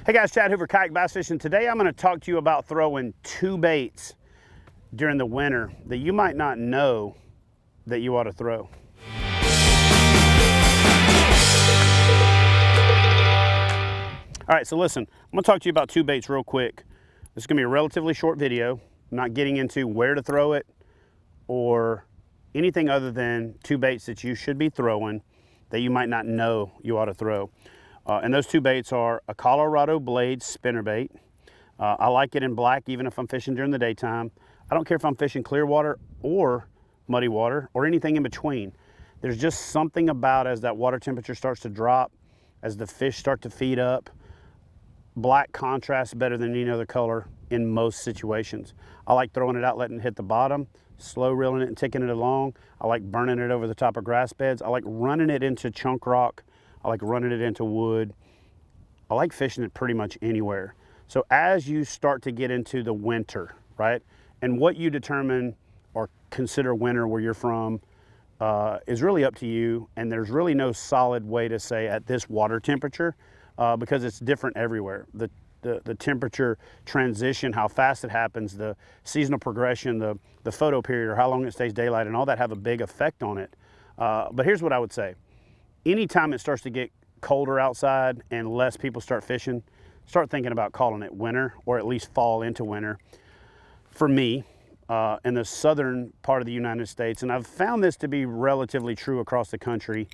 Hey guys, Chad Hoover, kayak bass fishing. Today I'm going to talk to you about throwing two baits during the winter that you might not know that you ought to throw. All right, so listen, I'm going to talk to you about two baits real quick. This is going to be a relatively short video. I'm not getting into where to throw it or anything other than two baits that you should be throwing that you might not know you ought to throw. And those two baits are a Colorado blade spinnerbait. I like it in black even if I'm fishing during the daytime. I don't care if I'm fishing clear water or muddy water or anything in between. There's just something about as that water temperature starts to drop, as the fish start to feed up, black contrasts better than any other color in most situations. I like throwing it out, letting it hit the bottom, slow reeling it and ticking it along. I like burning it over the top of grass beds. I like running it into chunk rock. I like running it into wood. I like fishing it pretty much anywhere. So as you start to get into the winter, right, and what you determine or consider winter where you're from is really up to you, and there's really no solid way to say at this water temperature because it's different everywhere. The temperature transition, how fast it happens, the seasonal progression, the photo period, or how long it stays daylight, and all that have a big effect on it. But here's what I would say. Anytime it starts to get colder outside and less people start fishing, start thinking about calling it winter, or at least fall into winter. For me, in the southern part of the United States, and I've found this to be relatively true across the country,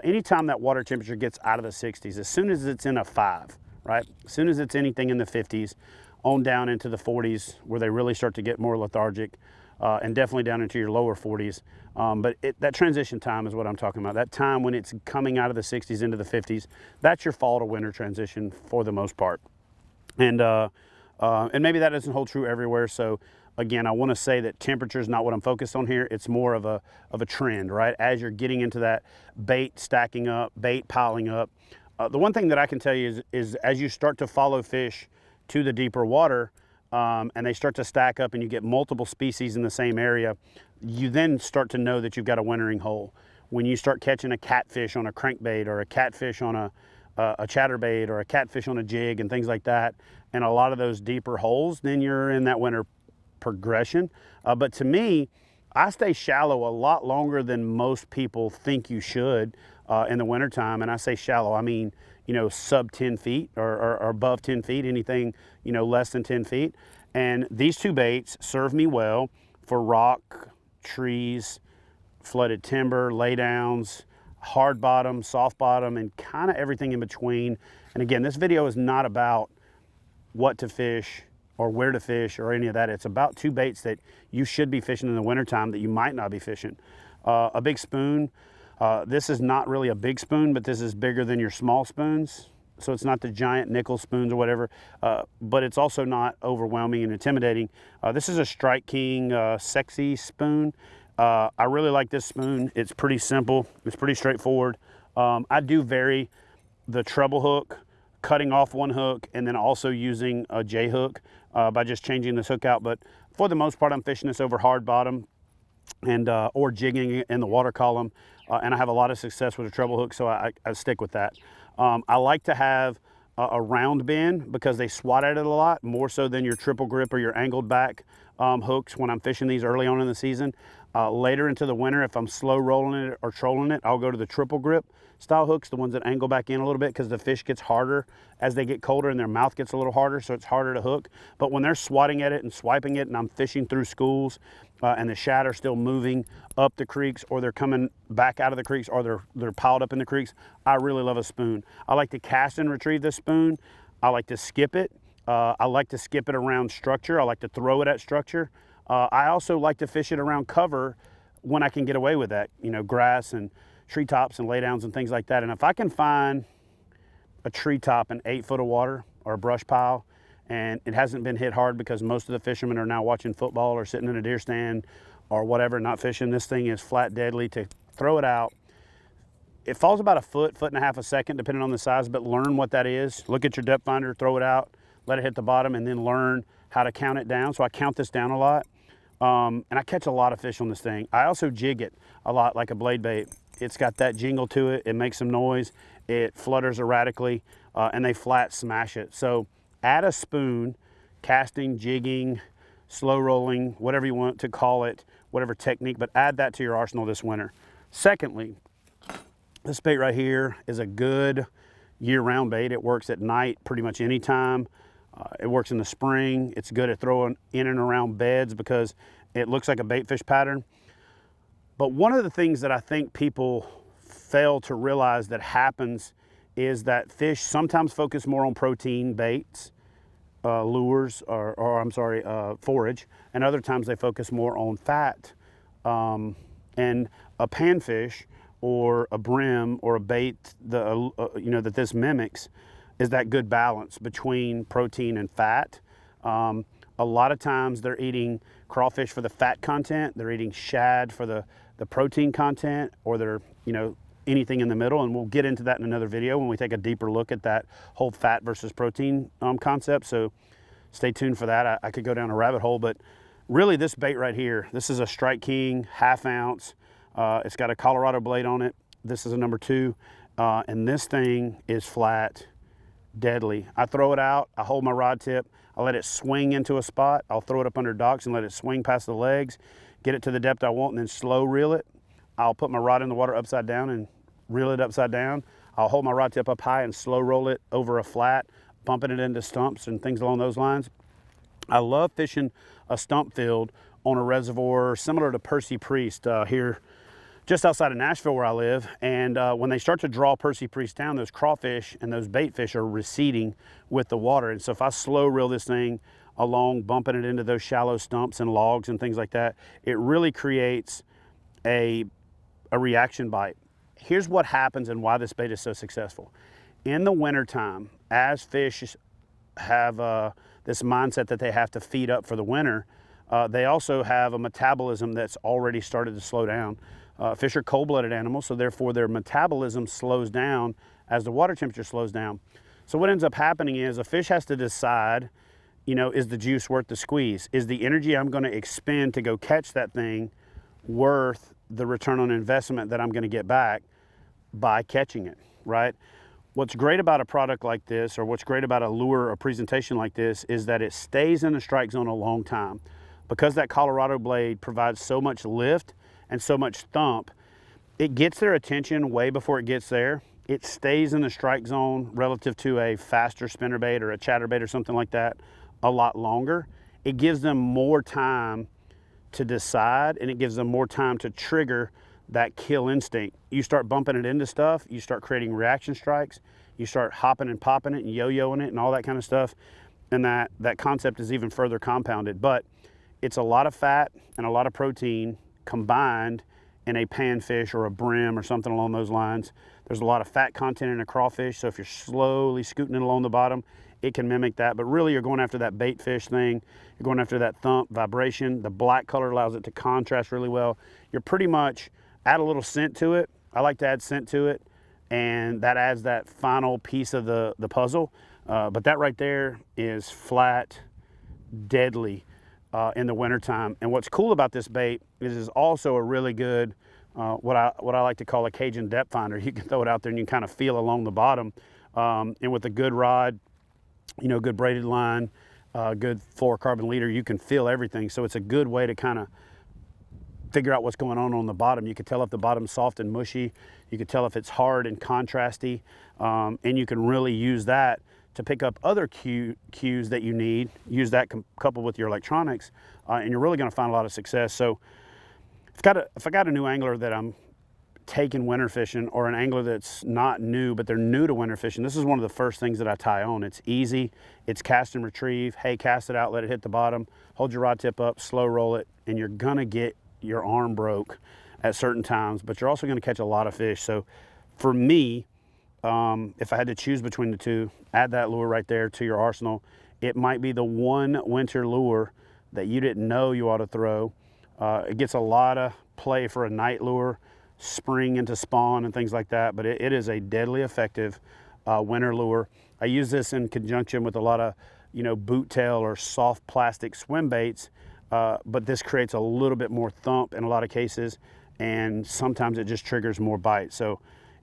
anytime that water temperature gets out of the 60s, as soon as it's in a 5, right? As soon as it's anything in the 50s, on down into the 40s, where they really start to get more lethargic, and definitely down into your lower 40s. But that transition time is what I'm talking about. That time when it's coming out of the 60s into the 50s, that's your fall to winter transition for the most part. And maybe that doesn't hold true everywhere. So again, I want to say that temperature is not what I'm focused on here. It's more of a trend, right? As you're getting into that bait stacking up, bait piling up. The one thing that I can tell you is as you start to follow fish to the deeper water, and they start to stack up and you get multiple species in the same area, you then start to know that you've got a wintering hole. When you start catching a catfish on a crankbait, or a catfish on a chatterbait, or a catfish on a jig and things like that, and a lot of those deeper holes, then you're in that winter progression. But to me, I stay shallow a lot longer than most people think you should in the wintertime. And I say shallow, I mean, you know, sub 10 feet or above 10 feet, anything, you know, less than 10 feet. And these two baits serve me well for rock, trees, flooded timber, laydowns, hard bottom, soft bottom, and kind of everything in between. And again, this video is not about what to fish or where to fish or any of that. It's about two baits that you should be fishing in the wintertime that you might not be fishing. A big spoon. This is not really a big spoon, but this is bigger than your small spoons. So it's not the giant nickel spoons or whatever, but it's also not overwhelming and intimidating. This is a Strike King sexy spoon. I really like this spoon. It's pretty simple. It's pretty straightforward. I do vary the treble hook, cutting off one hook, and then also using a J hook by just changing this hook out. But for the most part, I'm fishing this over hard bottom and or jigging it in the water column. And I have a lot of success with a treble hook, so I stick with that. I like to have a round bend because they swat at it a lot, more so than your triple grip or your angled back hooks when I'm fishing these early on in the season. Later into the winter, if I'm slow rolling it or trolling it, I'll go to the triple grip style hooks, the ones that angle back in a little bit, because the fish gets harder as they get colder and their mouth gets a little harder, so it's harder to hook. But when they're swatting at it and swiping it and I'm fishing through schools and the shad are still moving up the creeks, or they're coming back out of the creeks, or they're piled up in the creeks, I really love a spoon. I like to cast and retrieve this spoon. I like to skip it. I like to skip it around structure. I like to throw it at structure. I also like to fish it around cover when I can get away with that, you know, grass and treetops and laydowns and things like that. And if I can find a treetop in 8 foot of water or a brush pile, and it hasn't been hit hard because most of the fishermen are now watching football or sitting in a deer stand or whatever, not fishing, this thing is flat deadly, to throw it out. It falls about a foot, foot and a half a second, depending on the size, but learn what that is. Look at your depth finder, throw it out, let it hit the bottom, and then learn how to count it down. So I count this down a lot. And I catch a lot of fish on this thing. I also jig it a lot like a blade bait. It's got that jingle to it. It makes some noise. it flutters erratically, and they flat smash it. So add a spoon, casting, jigging, slow rolling, whatever you want to call it, whatever technique, but add that to your arsenal this winter. Secondly, this bait right here is a good year-round bait. It works at night pretty much any time. It works in the spring. It's good at throwing in and around beds because it looks like a bait fish pattern. But one of the things that I think people fail to realize that happens is that fish sometimes focus more on protein baits, lures, or forage, and other times they focus more on fat. And a panfish or a brim or a bait that this mimics is that good balance between protein and fat. A lot of times they're eating crawfish for the fat content, they're eating shad for the protein content, or they're, anything in the middle, and we'll get into that in another video when we take a deeper look at that whole fat versus protein concept. So stay tuned for that. I could go down a rabbit hole, but really this bait right here, this is a Strike King, 1/2 ounce. It's got a Colorado blade on it. This is a number 2, and this thing is flat deadly. I throw it out, I hold my rod tip, I let it swing into a spot, I'll throw it up under docks and let it swing past the legs, get it to the depth I want, and then slow reel it. I'll put my rod in the water upside down and reel it upside down. I'll hold my rod tip up high and slow roll it over a flat, bumping it into stumps and things along those lines. I love fishing a stump field on a reservoir similar to Percy Priest here just outside of Nashville where I live. And when they start to draw Percy Priest down, those crawfish and those bait fish are receding with the water. And so if I slow reel this thing along, bumping it into those shallow stumps and logs and things like that, it really creates a reaction bite. Here's what happens and why this bait is so successful. In the wintertime, as fish have this mindset that they have to feed up for the winter, they also have a metabolism that's already started to slow down. Fish are cold-blooded animals, so therefore their metabolism slows down as the water temperature slows down. So what ends up happening is a fish has to decide, is the juice worth the squeeze? Is the energy I'm going to expend to go catch that thing worth the return on investment that I'm going to get back by catching it, right? What's great about a product like this, or what's great about a lure or presentation like this, is that it stays in the strike zone a long time. Because that Colorado blade provides so much lift and so much thump, it gets their attention way before it gets there. It stays in the strike zone relative to a faster spinnerbait or a chatterbait or something like that a lot longer. It gives them more time to decide, and it gives them more time to trigger that kill instinct. You start bumping it into stuff, you start creating reaction strikes, you start hopping and popping it and yo-yoing it and all that kind of stuff, and that concept is even further compounded. But it's a lot of fat and a lot of protein combined in a panfish or a brim or something along those lines. There's a lot of fat content in a crawfish, so if you're slowly scooting it along the bottom, it can mimic that. But really you're going after that bait fish thing, you're going after that thump vibration. The black color allows it to contrast really well. You're pretty much add a little scent to it. I like to add scent to it, and that adds that final piece of the puzzle. But that right there is flat deadly in the wintertime. And what's cool about this bait is also a really good, what I like to call a Cajun depth finder. You can throw it out there and you can kind of feel along the bottom. And with a good rod, good braided line, good fluorocarbon leader, you can feel everything. So it's a good way to kind of figure out what's going on the bottom. You can tell if the bottom's soft and mushy. You can tell if it's hard and contrasty. And you can really use that to pick up other cues that you need. Use that coupled with your electronics, and you're really going to find a lot of success. So if I got a new angler that I'm taking winter fishing, or an angler that's not new, but they're new to winter fishing, this is one of the first things that I tie on. It's easy, it's cast and retrieve. Hey, cast it out, let it hit the bottom, hold your rod tip up, slow roll it, and you're gonna get your arm broke at certain times, but you're also gonna catch a lot of fish. So for me, if I had to choose between the two, add that lure right there to your arsenal. It might be the one winter lure that you didn't know you ought to throw. It gets a lot of play for a night lure, spring into spawn and things like that, but it is a deadly effective winter lure. I use this in conjunction with a lot of boot tail or soft plastic swim baits, but this creates a little bit more thump in a lot of cases, and sometimes it just triggers more bite. So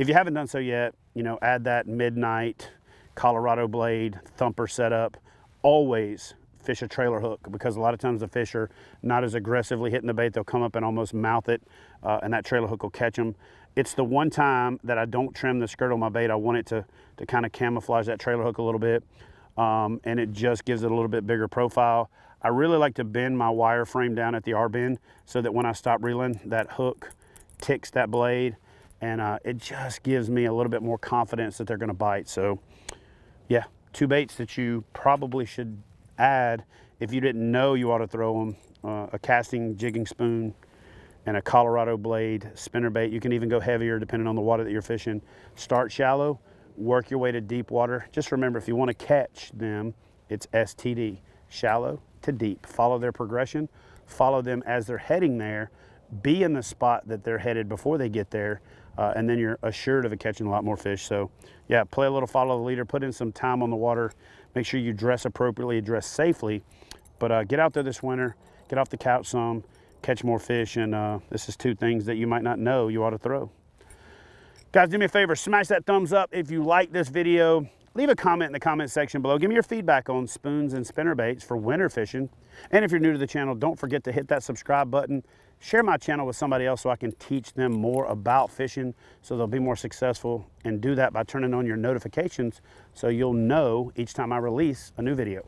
If you haven't done so yet, you know, add that midnight Colorado blade thumper setup. Always fish a trailer hook, because a lot of times the fish are not as aggressively hitting the bait. They'll come up and almost mouth it, and that trailer hook will catch them. It's the one time that I don't trim the skirt on my bait. I want it to kind of camouflage that trailer hook a little bit, and it just gives it a little bit bigger profile. I really like to bend my wire frame down at the R-bend so that when I stop reeling, that hook ticks that blade, and it just gives me a little bit more confidence that they're gonna bite. So yeah, 2 baits that you probably should add if you didn't know you ought to throw them: a casting jigging spoon and a Colorado blade spinnerbait. You can even go heavier depending on the water that you're fishing. Start shallow, work your way to deep water. Just remember, if you want to catch them, it's STD, shallow to deep. Follow their progression, follow them as they're heading there, be in the spot that they're headed before they get there, and then you're assured of catching a lot more fish. So yeah, play a little follow the leader, put in some time on the water, make sure you dress appropriately, dress safely, but get out there this winter, get off the couch some, catch more fish, and this is 2 things that you might not know you ought to throw. Guys, do me a favor, smash that thumbs up if you like this video. Leave a comment in the comment section below. Give me your feedback on spoons and spinnerbaits for winter fishing. And if you're new to the channel, don't forget to hit that subscribe button. Share my channel with somebody else so I can teach them more about fishing so they'll be more successful. And do that by turning on your notifications so you'll know each time I release a new video.